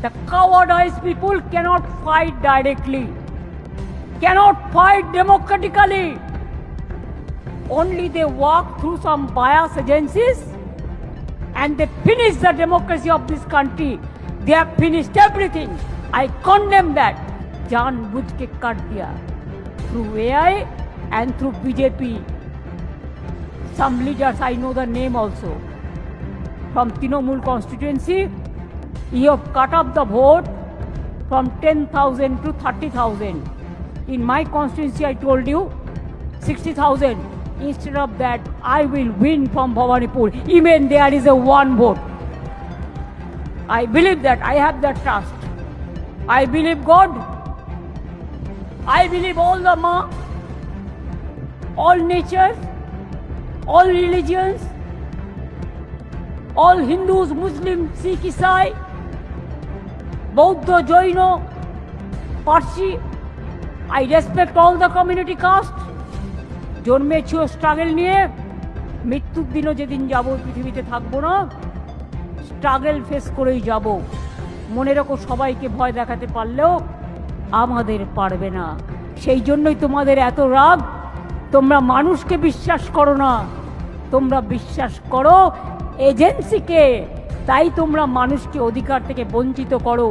The cowardized people cannot fight directly, cannot fight democratically. Only they walk through some bias agencies and they finish the democracy of this country. They have finished everything. I condemn that. Jan bujh ke kat diya through AI and through BJP. Some leaders, I know the name also, from Trinamool constituency, you have cut up the vote from 10,000 to 30,000. In my constituency, I told you, 60,000. Instead of that, I will win from Bhawanipur. Even there is a one vote. I believe that. I have that trust. I believe God. I believe all the Ma, all natures, all religions, all Hindus, Muslims, Sikh, Isai, Bauddha, Jaina, Parsi. I respect all the community caste. জন্মেছি struggle নিয়ে, মৃত্যুর দিনও যেদিন যাব পৃথিবীতে থাকবো না, struggle face করেই যাব। মনে রাখো, সবাইকে ভয় দেখাতে পারলেও আমাদের পারবে না। সেই জন্যই তোমাদের এত রাগ। তোমরা মানুষকে বিশ্বাস করো না, তোমরা বিশ্বাস করো এজেন্সিকে। তাই তোমরা মানুষকে অধিকার থেকে বঞ্চিত করো।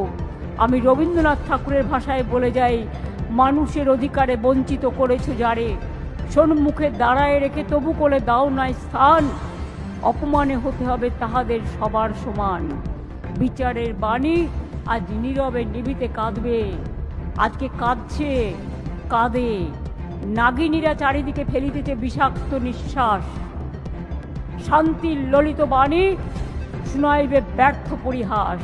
আমি রবীন্দ্রনাথ ঠাকুরের ভাষায় বলে যাই, মানুষের অধিকারে বঞ্চিত করেছো যারে, সম্মুখে দাঁড়ায় রেখে তবু করে দাও নাই স্থান। অপমানে হতে হবে তাহাদের সবার সমান। বিচারের বাণী আজ নীরবে নিবিতে কাঁদবে। আজকে কাঁদছে, কাঁদে। নাগিনীরা চারিদিকে ফেলিতেছে বিষাক্ত নিঃশ্বাস। শান্তির ললিত বাণী শুনাইবে ব্যর্থ পরিহাস।